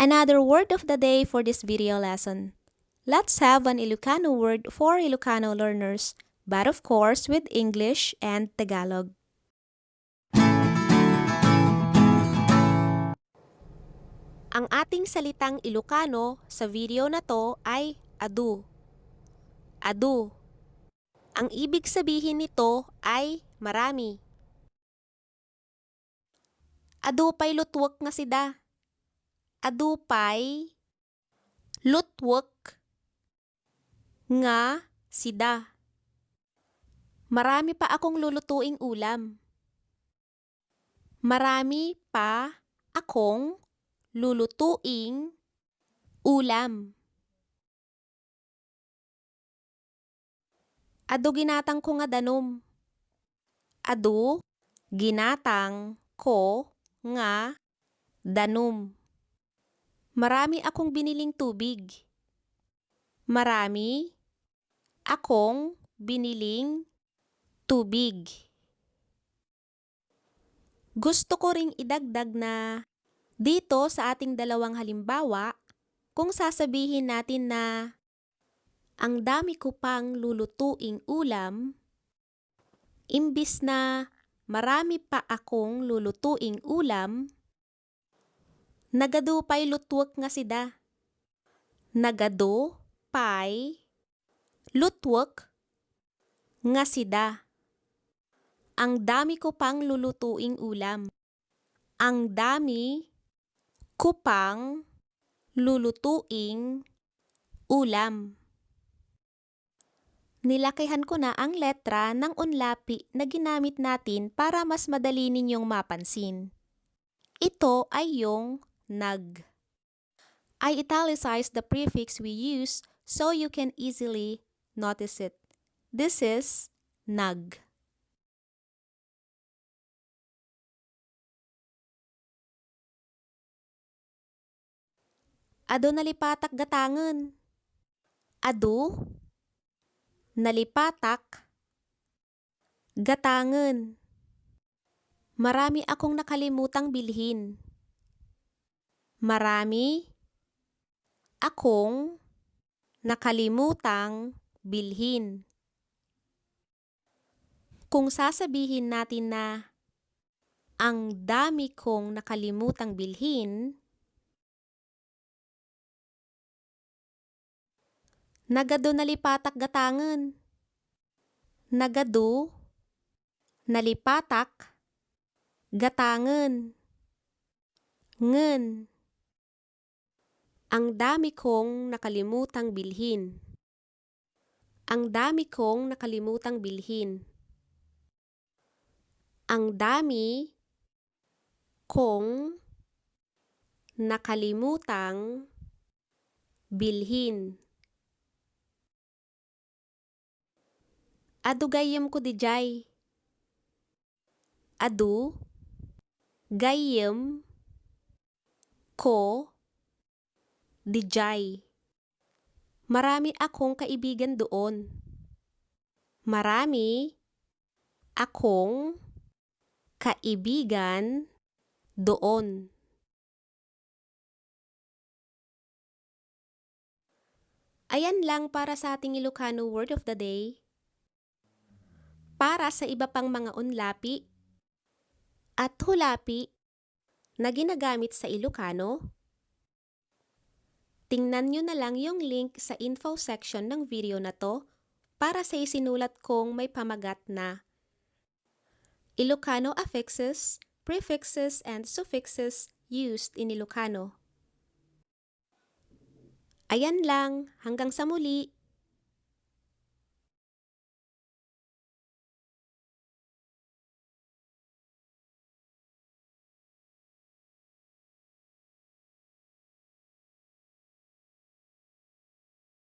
Another word of the day for this video lesson. Let's have an Ilocano word for Ilocano learners, but of course with English and Tagalog. Ang ating salitang Ilocano sa video na to ay adu. Adu. Ang ibig sabihin nito ay marami. Adu pay lutwak nga sida. Adu pay lutwak nga sida. Marami pa akong lulutuing ulam. Marami pa akong lulutuing ulam. Adu ginatang ko nga danom. Adu ginatang ko nga danom. Marami akong biniling tubig. Marami akong biniling tubig. Gusto ko ring idagdag na dito sa ating dalawang halimbawa, kung sasabihin natin na ang dami ko pang lulutuing ulam, imbis na marami pa akong lulutuing ulam, nagadu pay lutwak nga sida. Nagadu pay lutwak nga sida. Ang dami ko pang lulutuing ulam. Ang dami ko pang lulutuing ulam. Nilakihan ko na ang letra ng unlapi na ginamit natin para mas madali ninyong mapansin. Ito ay yung nag. I italicized the prefix we use so you can easily notice it. This is nag. Adu nalipatak gatangan. Adu nalipatak gatangan. Marami akong nakalimutang bilhin. Marami akong nakalimutang bilhin. Kung sasabihin natin na ang dami kong nakalimutang bilhin, nagadu nalipatak gatangan. Nagadu nalipatak gatangan. Ngen. Ang dami kong nakalimutang bilhin. Ang dami kong nakalimutang bilhin. Ang dami kong nakalimutang bilhin. Adu gayem ko dijay. Adu gayem ko dijay. Marami akong kaibigan doon. Marami akong kaibigan doon. Ayan lang para sa ating Ilocano word of the day. Para sa iba pang mga unlapi at hulapi na ginagamit sa Ilocano, tingnan nyo na lang yung link sa info section ng video na to para sa isinulat kong may pamagat na Ilocano affixes, prefixes, and suffixes used in Ilocano. Ayan lang, hanggang sa muli!